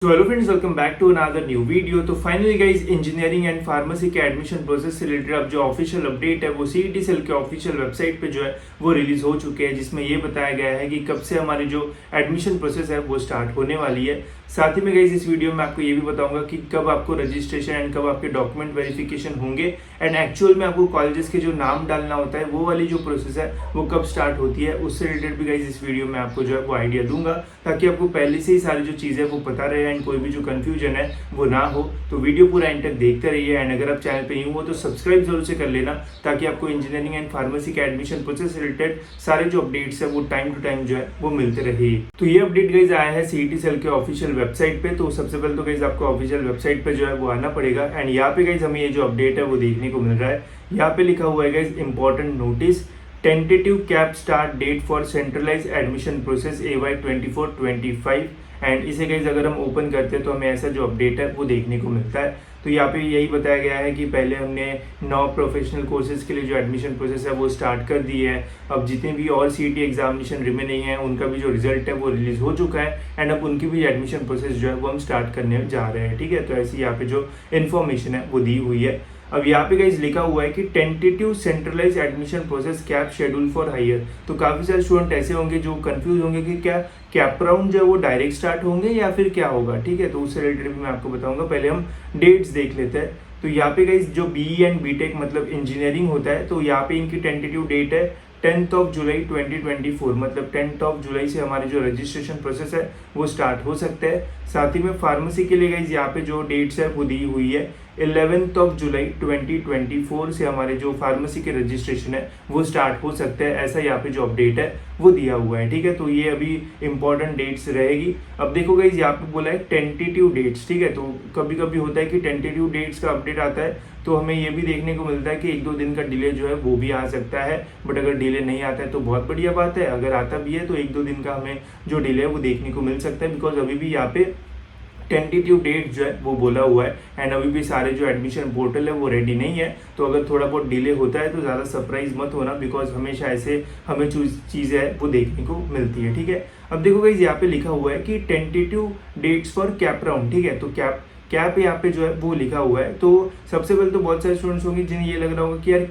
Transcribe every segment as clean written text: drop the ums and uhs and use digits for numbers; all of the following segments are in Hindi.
तो hello friends, welcome back to another new video. तो finally guys engineering and pharmacy के एडमिशन प्रोसेस से रिलेटेड अब जो ऑफिशियल अपडेट है वो सीईटी सेल के ऑफिशियल वेबसाइट पे जो है वो रिलीज हो चुके हैं, जिसमें ये बताया गया है कि कब से हमारी जो एडमिशन प्रोसेस है वो स्टार्ट होने वाली है। साथ ही में गाइज इस वीडियो में आपको ये भी बताऊंगा कि कब आपको रजिस्ट्रेशन एंड कब आपके डॉक्यूमेंट वेरिफिकेशन होंगे एंड एक्चुअल में आपको कॉलेजेस के जो नाम डालना होता है वो वाली जो प्रोसेस है वो कब स्टार्ट होती है, उससे रिलेटेड भी गाइज इस वीडियो में आपको जो है वो आइडिया दूंगा, ताकि आपको पहले से ही सारी जो चीज़ें वो पता रहे एंड कोई भी जो कंफ्यूजन है वो ना हो। तो वीडियो पूरा एंड तक देखते रहिए एंड अगर आप चैनल पे न्यू हो तो सब्सक्राइब जरूर से कर लेना, ताकि आपको इंजीनियरिंग एंड फार्मेसी के एडमिशन प्रोसेस से रिलेटेड सारे जो अपडेट्स है वो टाइम टू टाइम जो है वो मिलते रहे। तो ये अपडेट गाइज आया है सीईटी सेल के ऑफिशियल वेबसाइट पे। तो सबसे पहले तो गाइज आपको ऑफिशियल वेबसाइट पे जो है वो आना पड़ेगा एंड यहाँ पे गाइज हमें ये जो अपडेट है वो देखने को मिल रहा है। यहाँ पे लिखा हुआ है guys important notice, tentative CAP start date for centralise admission process AY 24-25 and इसे गाइज अगर हम ओपन करते हैं तो हमें ऐसा जो अपडेट है वो देखने को मिलता है। तो यहाँ पे यही बताया गया है कि पहले हमने 9 प्रोफेशनल कोर्सेज के लिए जो एडमिशन प्रोसेस है वो स्टार्ट कर दी है। अब जितने भी और सीईटी एग्जामिनेशन रिमेनिंग है उनका भी जो रिजल्ट है वो रिलीज हो चुका है एंड अब उनकी भी एडमिशन प्रोसेस जो है वो हम स्टार्ट करने जा रहे हैं। ठीक है, तो ऐसी यहाँ पे जो इन्फॉर्मेशन है वो दी हुई है। अब यहाँ पे गाइज लिखा हुआ है कि tentative centralise admission process CAP schedule for higher. तो काफी सारे स्टूडेंट ऐसे होंगे जो कंफ्यूज होंगे कि क्या कैप राउंड जो है वो डायरेक्ट स्टार्ट होंगे या फिर क्या होगा। ठीक है, तो उससे रिलेटेड भी मैं आपको बताऊंगा। पहले हम डेट्स देख लेते हैं। तो यहाँ पे गाइज जो बीई एंड बीटेक मतलब इंजीनियरिंग होता है, तो यहाँ पे इनकी टेंटेटिव डेट है 10 जुलाई 2024, मतलब 10 जुलाई से हमारे जो रजिस्ट्रेशन प्रोसेस है वो स्टार्ट हो सकता है। साथ ही में फार्मेसी के लिए गाइज यहाँ पे जो डेट्स है वो दी हुई है 11 जुलाई 2024 से हमारे जो फार्मेसी के रजिस्ट्रेशन है वो स्टार्ट हो सकते हैं। ऐसा यहाँ पे जो अपडेट है वो दिया हुआ है। ठीक है, तो ये अभी इंपॉर्टेंट डेट्स रहेगी। अब देखो गाइज यहाँ पे बोला है टेंटेटिव डेट्स। ठीक है, तो कभी कभी होता है कि टेंटेटिव डेट्स का अपडेट आता है तो हमें ये भी देखने को मिलता है कि 1-2 दिन का डिले जो है वो भी आ सकता है। बट अगर डिले नहीं आता है तो बहुत बढ़िया बात है, अगर आता भी है तो 1-2 दिन का हमें जो डिले है वो देखने को मिल सकता है, बिकॉज अभी भी यहाँ पे टेंटेटिव डेट जो है वो बोला हुआ है एंड अभी भी सारे जो एडमिशन पोर्टल है वो रेडी नहीं है। तो अगर थोड़ा बहुत डिले होता है तो ज़्यादा सरप्राइज मत होना, बिकॉज हमेशा ऐसे हमें चीज़ें है वो देखने को मिलती है। ठीक है, अब देखो गाइस यहाँ पे लिखा हुआ है कि tentative dates for CAP round. ठीक है, तो कैप यहाँ पे जो है वो लिखा हुआ है। तो सबसे पहले तो बहुत सारे स्टूडेंट्स होंगे जिन्हें ये लग रहा होगा कि यार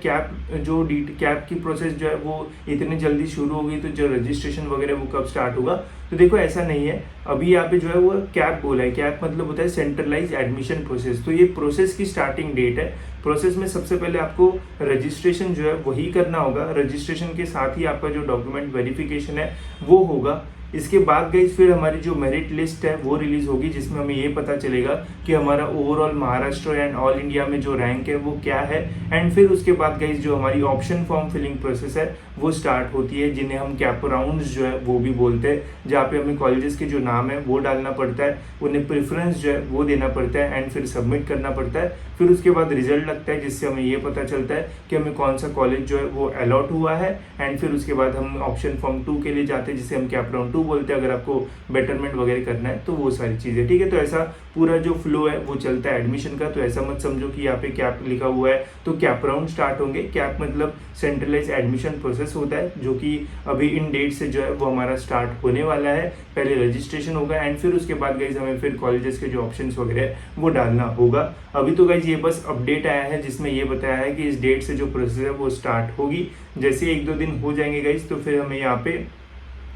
कैप की प्रोसेस जो है वो इतनी जल्दी शुरू होगी तो जो रजिस्ट्रेशन वगैरह वो कब स्टार्ट होगा। तो देखो ऐसा नहीं है, अभी यहाँ पे जो है वो कैप बोला है। कैप मतलब होता है सेंट्रलाइज एडमिशन प्रोसेस। तो ये प्रोसेस की स्टार्टिंग डेट है। प्रोसेस में सबसे पहले आपको रजिस्ट्रेशन जो है वही करना होगा। रजिस्ट्रेशन के साथ ही आपका जो डॉक्यूमेंट वेरिफिकेशन है वो होगा। इसके बाद गाइस फिर हमारी जो मेरिट लिस्ट है वो रिलीज होगी, जिसमें हमें ये पता चलेगा कि हमारा overall Maharashtra and all India में जो रैंक है वो क्या है। एंड फिर उसके बाद गाइस जो हमारी ऑप्शन फॉर्म फिलिंग प्रोसेस है वो स्टार्ट होती है, जिन्हें हम कैप राउंड्स जो है वो भी बोलते हैं, जहाँ पे हमें कॉलेजेस के जो नाम है वो डालना पड़ता है, उन्हें प्रेफरेंस जो है वो देना पड़ता है एंड फिर सबमिट करना पड़ता है। फिर उसके बाद रिजल्ट लगता है, जिससे हमें ये पता चलता है कि हमें कौन सा कॉलेज जो है वो अलॉट हुआ है एंड फिर उसके बाद हम ऑप्शन फॉर्म 2 के लिए जाते हैं, जिसे हम कैप राउंड 2 बोलते हैं, अगर आपको बेटरमेंट वगैरह करना है तो वो सारी चीजें। ठीक है, तो ऐसा पूरा जो फ्लो है वो चलता है एडमिशन का। तो ऐसा मत समझो कि यहाँ पे कैप लिखा हुआ है तो कैप राउंड स्टार्ट होंगे। कैप मतलब सेंट्रलाइज एडमिशन प्रोसेस होता है, जो कि अभी इन डेट से जो है वो हमारा स्टार्ट होने वाला है। पहले रजिस्ट्रेशन होगा एंड फिर उसके बाद गाइज हमें फिर कॉलेजेस के जो ऑप्शंस वगैरह है वो डालना होगा। अभी तो गाइज ये बस अपडेट आया है जिसमें ये बताया है कि इस डेट से जो प्रोसेस है वो स्टार्ट होगी। जैसे 1-2 दिन हो जाएंगे गाइज तो फिर हमें यहाँ पे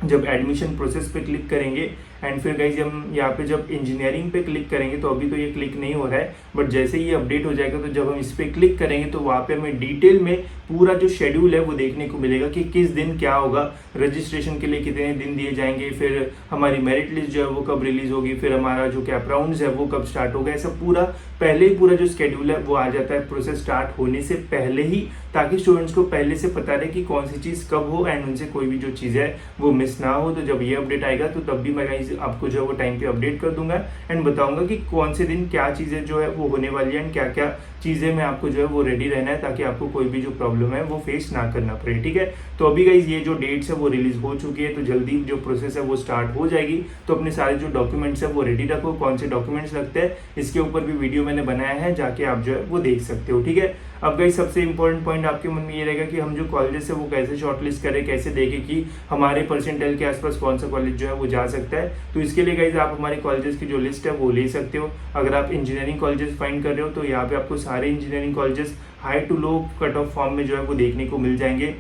जब एडमिशन प्रोसेस पे क्लिक करेंगे एंड फिर गाइज हम यहाँ पे जब इंजीनियरिंग पे क्लिक करेंगे, तो अभी तो ये क्लिक नहीं हो रहा है, बट जैसे ही ये अपडेट हो जाएगा तो जब हम इस पे क्लिक करेंगे तो वहाँ पे हमें डिटेल में पूरा जो शेड्यूल है वो देखने को मिलेगा कि किस दिन क्या होगा, रजिस्ट्रेशन के लिए कितने दिन दिए जाएंगे, फिर हमारी मेरिट लिस्ट जो है वो कब रिलीज होगी, फिर हमारा जो कैप राउंड्स है वो कब स्टार्ट होगा। ऐसा पूरा पहले ही पूरा जो शेड्यूल है वो आ जाता है प्रोसेस स्टार्ट होने से पहले ही, ताकि स्टूडेंट्स को पहले से पता रहे कि कौन सी चीज़ कब हो एंड उनसे कोई भी जो चीज़ है वो मिस ना हो। तो जब ये अपडेट आएगा तो तब भी मैं गाइस आपको जो है वो टाइम पे अपडेट कर दूंगा एंड बताऊंगा कि कौन से दिन क्या चीज़ें जो है वो होने वाली है एंड क्या क्या चीज़ें में आपको जो है वो रेडी रहना है, ताकि आपको कोई भी जो प्रॉब्लम है वो फेस ना करना पड़े। ठीक है, तो अभी गाइस ये जो डेट्स है वो रिलीज हो चुकी है, तो जल्दी जो प्रोसेस है वो स्टार्ट हो जाएगी। तो अपने सारे जो डॉक्यूमेंट्स है वो रेडी रखो। कौन से डॉक्यूमेंट्स लगते हैं इसके ऊपर भी वीडियो मैंने बनाया है, जाके आप जो है वो देख सकते हो। ठीक है, अब गाइस सबसे इंपॉर्टेंट पॉइंट आपके मन में ये रहेगा कि हम जो कॉलेजेस है वो कैसे शॉर्टलिस्ट करें, कैसे देखें कि हमारे परसेंटाइल के आसपास कौन सा कॉलेज जो है वो जा सकता है। तो इसके लिए गाइस आप हमारे कॉलेजेस की जो लिस्ट है वो ले सकते हो। अगर आप इंजीनियरिंग कॉलेजेस फाइंड कर रहे हो तो यहाँ पे आपको सारे engineering colleges high to low cut off form में जो है वो देखने को मिल जाएंगे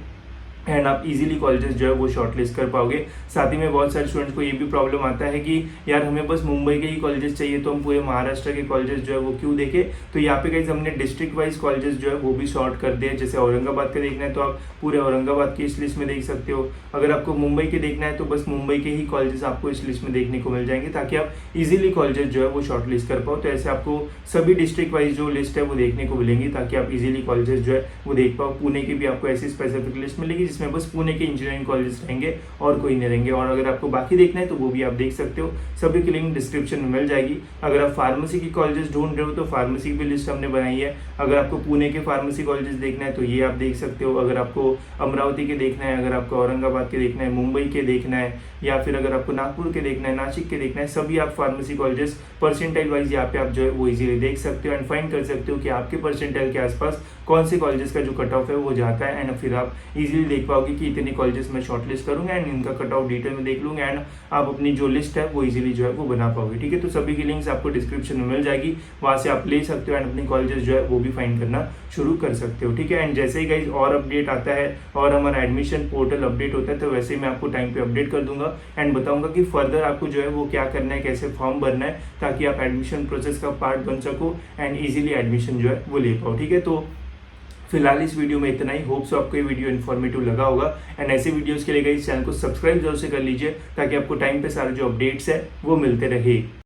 एंड आप इजीली कॉलेजेस जो है वो शॉर्टलिस्ट कर पाओगे। साथ ही में बहुत सारे स्टूडेंट्स को ये भी प्रॉब्लम आता है कि यार हमें बस मुंबई के ही कॉलेजेस चाहिए, तो हम पूरे महाराष्ट्र के कॉलेजेस जो है वो क्यों देखें। तो यहाँ पे गाइस हमने डिस्ट्रिक्ट वाइज कॉलेजेस जो है वो भी शॉर्ट कर दिए। जैसे औरंगाबाद का देखना है तो आप पूरे औरंगाबाद की इस लिस्ट में देख सकते हो। अगर आपको मुंबई के देखना है तो बस मुंबई के ही कॉलेजेस आपको इस लिस्ट में देखने को मिल जाएंगे, ताकि आप इजीली कॉलेजेस जो है वो शॉर्टलिस्ट कर पाओ। तो ऐसे आपको सभी डिस्ट्रिक्ट वाइज जो लिस्ट है वो देखने को मिलेंगी, ताकि आप इजीली कॉलेजेस जो है वो देख पाओ। पुणे की भी आपको ऐसी स्पेसिफिक लिस्ट मिलेगी जिसमें बस पुणे के इंजीनियरिंग कॉलेजेस रहेंगे और कोई नहीं रहेंगे। और अगर आपको बाकी देखना है तो वो भी आप देख सकते हो, सभी की लिंक डिस्क्रिप्शन में मिल जाएगी। अगर आप फार्मेसी की कॉलेजेस ढूंढ रहे हो तो फार्मेसी की भी लिस्ट हमने बनाई है। अगर आपको पुणे के फार्मेसी कॉलेजेस देखना है तो ये आप देख सकते हो। अगर आपको अमरावती के देखना है, अगर आपको औरंगाबाद के देखना है, मुंबई के देखना है, या फिर अगर आपको नागपुर के देखना है, नासिक के देखना है, सभी आप फार्मेसी कॉलेजेस परसेंटाइल वाइज यहाँ पे आप जो है वो इजीली देख सकते हो एंड फाइंड कर सकते हो कि आपके परसेंटाइल के आसपास कौन से कॉलेजेस का जो कट ऑफ है वो जाता है। एंड फिर आप इजीली देख पाओगे कि इतने कॉलेजेस में शॉर्टलिस्ट करूंगा एंड इनका कट ऑफ डिटेल में देख लूंगा एंड आप अपनी जो लिस्ट है वो इजीली जो है वो बना पाओगे। ठीक है, तो सभी की लिंक्स आपको डिस्क्रिप्शन में मिल जाएगी, वहां से आप ले सकते हो एंड अपनी कॉलेजेस जो है वो भी फाइंड करना शुरू कर सकते हो। ठीक है, एंड जैसे ही गाइज और अपडेट आता है और हमारा एडमिशन पोर्टल अपडेट होता है तो वैसे ही मैं आपको टाइम पे अपडेट कर दूंगा एंड बताऊंगा कि फर्दर आपको जो है वो क्या करना है, कैसे फॉर्म भरना है, ताकि आप एडमिशन प्रोसेस का पार्ट बन सको एंड इजीली एडमिशन जो है वो ले पाओ। ठीक है, तो फिलहाल इस वीडियो में इतना ही। होप सो आपको ये वीडियो इन्फॉर्मेटिव लगा होगा एंड ऐसे वीडियोस के लिए इस चैनल को सब्सक्राइब जरूर से कर लीजिए, ताकि आपको टाइम पे सारे जो अपडेट्स है वो मिलते रहे।